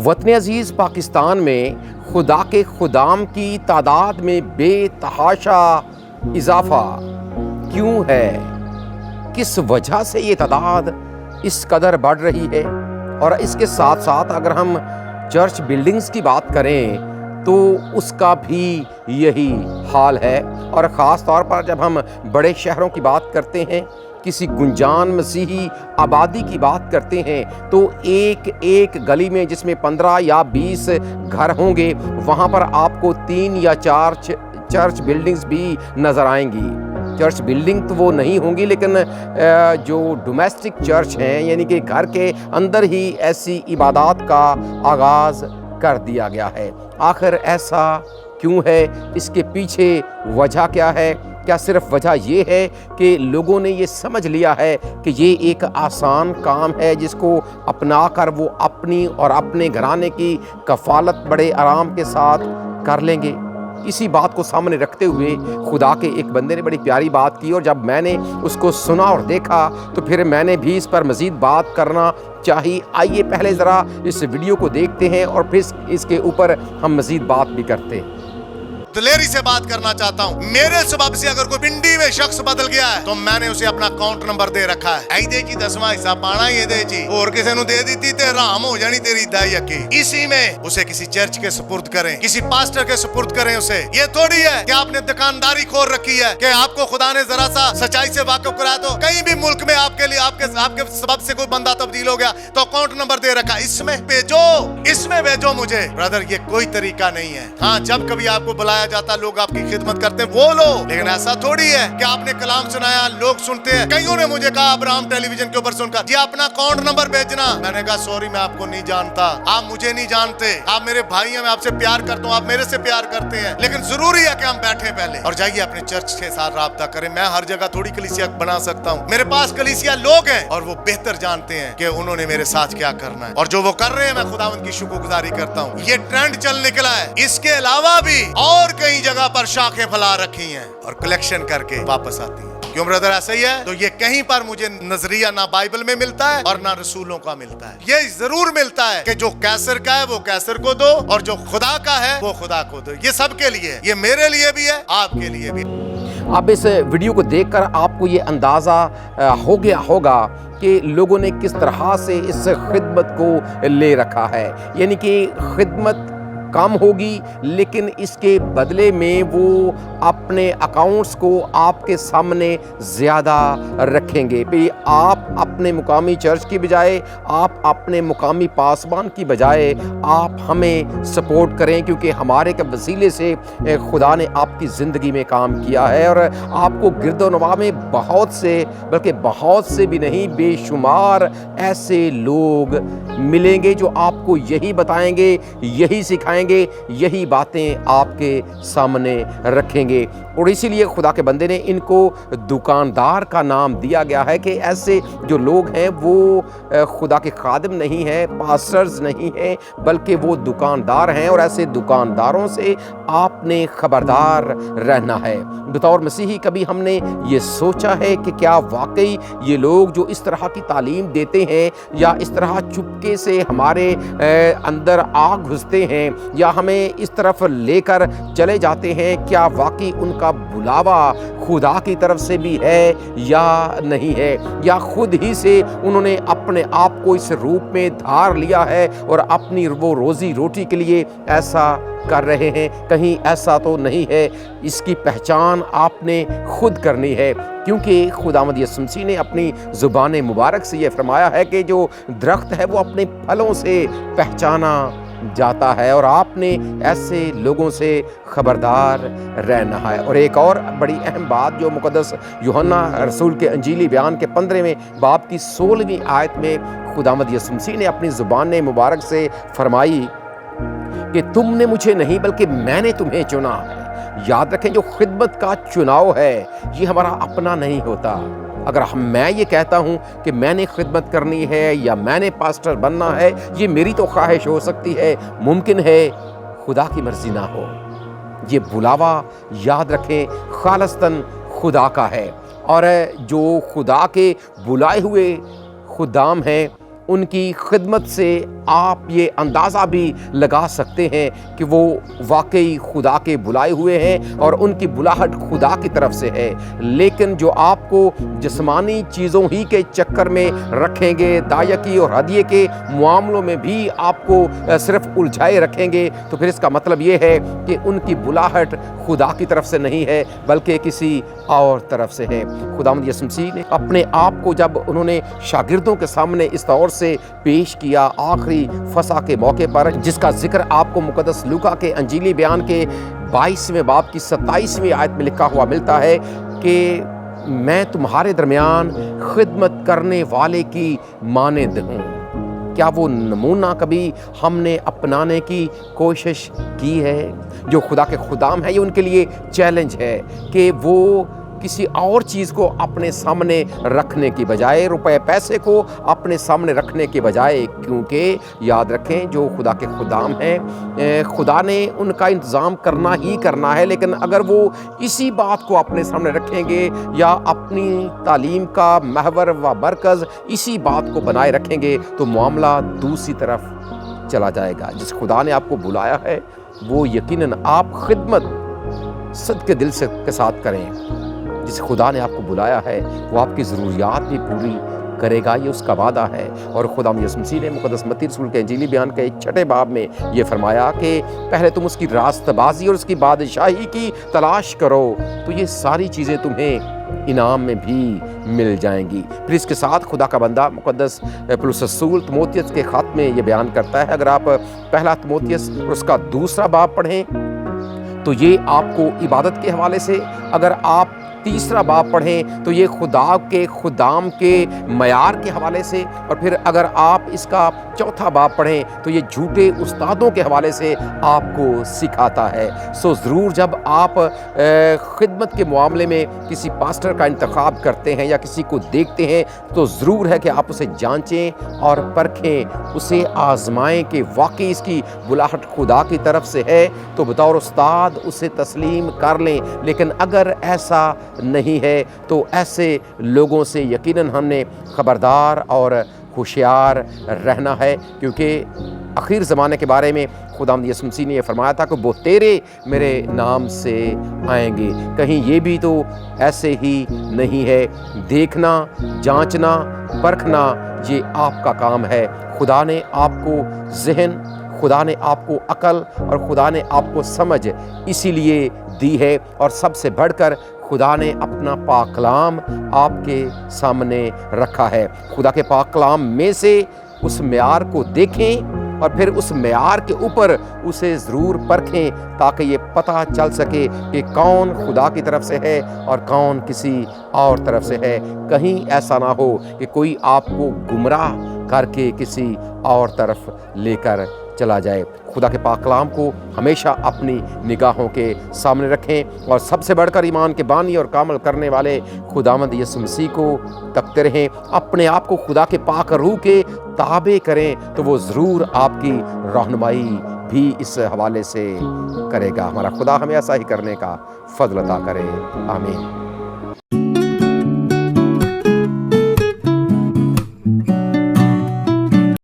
وطن عزیز پاکستان میں خدا کے خدام کی تعداد میں بے تحاشا اضافہ کیوں ہے؟ کس وجہ سے یہ تعداد اس قدر بڑھ رہی ہے؟ اور اس کے ساتھ ساتھ اگر ہم چرچ بلڈنگز کی بات کریں تو اس کا بھی یہی حال ہے، اور خاص طور پر جب ہم بڑے شہروں کی بات کرتے ہیں، کسی گنجان مسیحی آبادی کی بات کرتے ہیں، تو ایک ایک گلی میں جس میں 15 یا 20 گھر ہوں گے، وہاں پر آپ کو 3 یا 4 چرچ بلڈنگز بھی نظر آئیں گی۔ چرچ بلڈنگ تو وہ نہیں ہوں گی، لیکن جو ڈومیسٹک چرچ ہیں، یعنی کہ گھر کے اندر ہی ایسی عبادات کا آغاز کر دیا گیا ہے۔ آخر ایسا کیوں ہے؟ اس کے پیچھے وجہ کیا ہے؟ کیا صرف وجہ یہ ہے کہ لوگوں نے یہ سمجھ لیا ہے کہ یہ ایک آسان کام ہے جس کو اپنا کر وہ اپنی اور اپنے گھرانے کی کفالت بڑے آرام کے ساتھ کر لیں گے؟ اسی بات کو سامنے رکھتے ہوئے خدا کے ایک بندے نے بڑی پیاری بات کی، اور جب میں نے اس کو سنا اور دیکھا تو پھر میں نے بھی اس پر مزید بات کرنا چاہیے۔ آئیے پہلے ذرا اس ویڈیو کو دیکھتے ہیں اور پھر اس کے اوپر ہم مزید بات بھی کرتے ہیں۔ دلیری سے بات کرنا چاہتا ہوں، میرے سبب سے اگر کوئی پنڈی میں شخص بدل گیا ہے تو میں نے اسے اپنا اکاؤنٹ نمبر دے رکھا ہے۔ اے دے جی 10واں حصہ پانا یہ دے جی، اور کسی نو دے دیتی تے رام ہو جانی تیری دائی کی۔ اسی میں اسے کسی چرچ کے سپرد کریں، کسی پاسٹر کے سپرد کریں اسے۔ یہ تھوڑی ہے کہ آپ نے دکانداری کھول رکھی ہے کہ آپ کو خدا نے ذرا سا سچائی سے واقف کرایا تو کہیں بھی ملک میں آپ کے لیے آپ کے سبب سے کوئی بندہ تبدیل ہو گیا تو اکاؤنٹ نمبر دے رکھا، اس میں بھیجو مجھے۔ برادر یہ کوئی طریقہ نہیں ہے۔ ہاں جب کبھی آپ کو بلایا جاتا لوگ آپ کی خدمت کرتے ہیں وہ لو، لیکن ایسا تھوڑی ہے کہ آپ نے کلام سنایا لوگ سنتے ہیں۔ کئیوں نے مجھے کہا ابراہم ٹیلی ویژن کے اوپر سن کر جی اپنا اکاؤنٹ نمبر بھیجنا، میں نے کہا سوری میں آپ کو نہیں جانتا، آپ مجھے نہیں جانتے، آپ میرے بھائی ہیں، میں آپ سے پیار کرتا ہوں، آپ میرے سے پیار کرتے ہیں، لیکن ضروری ہے کہ ہم بیٹھیں پہلے اور جائیے اپنے چرچ کے ساتھ رابطہ کریں۔ میں ہر جگہ تھوڑی کلیسیا بنا سکتا ہوں، میرے پاس کلیسیا لوگ ہیں اور وہ بہتر جانتے ہیں کہ انہوں نے میرے ساتھ کیا کرنا ہے، اور جو وہ کر رہے ہیں میں خداوند کی شکر گزاری کرتا ہوں۔ یہ ٹرینڈ چل نکلا ہے، اس کے علاوہ بھی اور کئی جگہ پر شاخیں پھیلا رکھی ہیں اور کلیکشن کر کے واپس آتی ہیں۔ کیوں برادر ایسا ہی ہے؟ تو یہ کہیں پر مجھے نظریہ نہ بائبل میں ملتا ہے اور نہ رسولوں کا ملتا ہے۔ یہ ضرور ملتا ہے کہ جو کیسر کا ہے وہ کیسر کو دو اور جو خدا کا ہے وہ خدا کو دو۔ یہ سب کے لیے، یہ میرے لیے بھی ہے، آپ کے لیے بھی۔ اب اس ویڈیو کو دیکھ کر آپ کو یہ اندازہ ہو گیا ہوگا کہ لوگوں نے کس طرح سے اس خدمت کو لے رکھا ہے، یعنی کہ خدمت کم ہوگی لیکن اس کے بدلے میں وہ اپنے اکاؤنٹس کو آپ کے سامنے زیادہ رکھیں گے۔ آپ اپنے مقامی چرچ کی بجائے، آپ اپنے مقامی پاسبان کی بجائے آپ ہمیں سپورٹ کریں، کیونکہ ہمارے کے وسیلے سے خدا نے آپ کی زندگی میں کام کیا ہے، اور آپ کو گرد و نواح میں بہت سے، بلکہ بہت سے بھی نہیں بے شمار ایسے لوگ ملیں گے جو آپ کو یہی بتائیں گے، یہی سکھائیں گے، یہی باتیں آپ کے سامنے رکھیں گے۔ اور اسی لیے خدا کے بندے نے ان کو دکاندار کا نام دیا گیا ہے کہ ایسے جو لوگ ہیں وہ خدا کے خادم نہیں ہیں، پاسٹرز نہیں ہیں، بلکہ وہ دکاندار ہیں، اور ایسے دکانداروں سے آپ نے خبردار رہنا ہے۔ بطور مسیحی کبھی ہم نے یہ سوچا ہے کہ کیا واقعی یہ لوگ جو اس طرح کی تعلیم دیتے ہیں یا اس طرح چپکے سے ہمارے اندر آ گھستے ہیں یا ہمیں اس طرف لے کر چلے جاتے ہیں، کیا واقعی ان کا بلاوا خدا کی طرف سے بھی ہے یا نہیں ہے، یا خود ہی سے انہوں نے اپنے آپ کو اس روپ میں دھار لیا ہے اور اپنی وہ روزی روٹی کے لیے ایسا کر رہے ہیں؟ کہیں ایسا تو نہیں ہے۔ اس کی پہچان آپ نے خود کرنی ہے، کیونکہ خداوند یسوع مسیح نے اپنی زبان مبارک سے یہ فرمایا ہے کہ جو درخت ہے وہ اپنے پھلوں سے پہچانا جاتا ہے، اور آپ نے ایسے لوگوں سے خبردار رہنا ہے۔ اور ایک اور بڑی اہم بات جو مقدس یوحنا رسول کے انجیلی بیان کے 15ویں باب کی 16ویں آیت میں خداوند یسوع مسیح نے اپنی زبان مبارک سے فرمائی کہ تم نے مجھے نہیں بلکہ میں نے تمہیں چنا ہے۔ یاد رکھیں جو خدمت کا چناؤ ہے یہ ہمارا اپنا نہیں ہوتا۔ اگر میں یہ کہتا ہوں کہ میں نے خدمت کرنی ہے یا میں نے پاسٹر بننا ہے، یہ میری تو خواہش ہو سکتی ہے، ممکن ہے خدا کی مرضی نہ ہو۔ یہ بلاوا یاد رکھیں خالصتاً خدا کا ہے، اور جو خدا کے بلائے ہوئے خدام ہیں ان کی خدمت سے آپ یہ اندازہ بھی لگا سکتے ہیں کہ وہ واقعی خدا کے بلائے ہوئے ہیں اور ان کی بلاہٹ خدا کی طرف سے ہے۔ لیکن جو آپ کو جسمانی چیزوں ہی کے چکر میں رکھیں گے، دائیکی اور ہدیے کے معاملوں میں بھی آپ کو صرف الجھائے رکھیں گے، تو پھر اس کا مطلب یہ ہے کہ ان کی بلاہٹ خدا کی طرف سے نہیں ہے بلکہ کسی اور طرف سے ہے۔ خداوند یسوع مسیح نے اپنے آپ کو جب انہوں نے شاگردوں کے سامنے اس طور سے پیش کیا آخری فسح کے موقع پر، جس کا ذکر آپ کو مقدس لوکا کے انجیلی بیان کے 22ویں باب کی 27ویں آیت میں لکھا ہوا ملتا ہے کہ میں تمہارے درمیان خدمت کرنے والے کی مانند ہوں۔ کیا وہ نمونہ کبھی ہم نے اپنانے کی کوشش کی ہے؟ جو خدا کے خدام ہیں، یہ ان کے لیے چیلنج ہے کہ وہ کسی اور چیز کو اپنے سامنے رکھنے کی بجائے، روپے پیسے کو اپنے سامنے رکھنے کے بجائے، کیونکہ یاد رکھیں جو خدا کے خدام ہیں، خدا نے ان کا انتظام کرنا ہی کرنا ہے، لیکن اگر وہ اسی بات کو اپنے سامنے رکھیں گے یا اپنی تعلیم کا محور و مرکز اسی بات کو بنائے رکھیں گے تو معاملہ دوسری طرف چلا جائے گا۔ جس خدا نے آپ کو بلایا ہے وہ یقیناً آپ خدمت صدقے دل سے کے ساتھ کریں۔ جس خدا نے آپ کو بلایا ہے وہ آپ کی ضروریات بھی پوری کرے گا، یہ اس کا وعدہ ہے۔ اور خدا یسوع مسیح نے مقدس متی رسول کے انجیلی بیان کے 6 باب میں یہ فرمایا کہ پہلے تم اس کی راست بازی اور اس کی بادشاہی کی تلاش کرو تو یہ ساری چیزیں تمہیں انعام میں بھی مل جائیں گی۔ پھر اس کے ساتھ خدا کا بندہ مقدس پولس رسول تموتھیوس کے خط میں یہ بیان کرتا ہے، اگر آپ پہلا تموتھیوس اور اس کا 2 باب پڑھیں تو یہ آپ کو عبادت کے حوالے سے، اگر آپ 3 باب پڑھیں تو یہ خدا کے خدام کے معیار کے حوالے سے، اور پھر اگر آپ اس کا 4 باب پڑھیں تو یہ جھوٹے استادوں کے حوالے سے آپ کو سکھاتا ہے۔ سو ضرور جب آپ خدمت کے معاملے میں کسی پاسٹر کا انتخاب کرتے ہیں یا کسی کو دیکھتے ہیں تو ضرور ہے کہ آپ اسے جانچیں اور پرکھیں، اسے آزمائیں کہ واقعی اس کی بلاہٹ خدا کی طرف سے ہے تو بطور استاد اسے تسلیم کر لیں، لیکن اگر ایسا نہیں ہے تو ایسے لوگوں سے یقیناً ہم نے خبردار اور ہوشیار رہنا ہے، کیونکہ آخر زمانے کے بارے میں خداوند یسوع مسیح نے یہ فرمایا تھا کہ وہ تیرے میرے نام سے آئیں گے۔ کہیں یہ بھی تو ایسے ہی نہیں ہے؟ دیکھنا، جانچنا، پرکھنا یہ آپ کا کام ہے۔ خدا نے آپ کو ذہن، خدا نے آپ کو عقل اور خدا نے آپ کو سمجھ اسی لیے دی ہے، اور سب سے بڑھ کر خدا نے اپنا پاک کلام آپ کے سامنے رکھا ہے۔ خدا کے پاک کلام میں سے اس معیار کو دیکھیں اور پھر اس معیار کے اوپر اسے ضرور پرکھیں تاکہ یہ پتہ چل سکے کہ کون خدا کی طرف سے ہے اور کون کسی اور طرف سے ہے۔ کہیں ایسا نہ ہو کہ کوئی آپ کو گمراہ کر کے کسی اور طرف لے کر چلا جائے۔ خدا کے پاک کلام کو ہمیشہ اپنی نگاہوں کے سامنے رکھیں اور سب سے بڑھ کر ایمان کے بانی اور کامل کرنے والے خداوند یسوع مسیح کو تکتے رہیں۔ اپنے آپ کو خدا کے پاک روح کے تابع کریں تو وہ ضرور آپ کی رہنمائی بھی اس حوالے سے کرے گا۔ ہمارا خدا ہمیں ایسا ہی کرنے کا فضل عطا کرے، آمین۔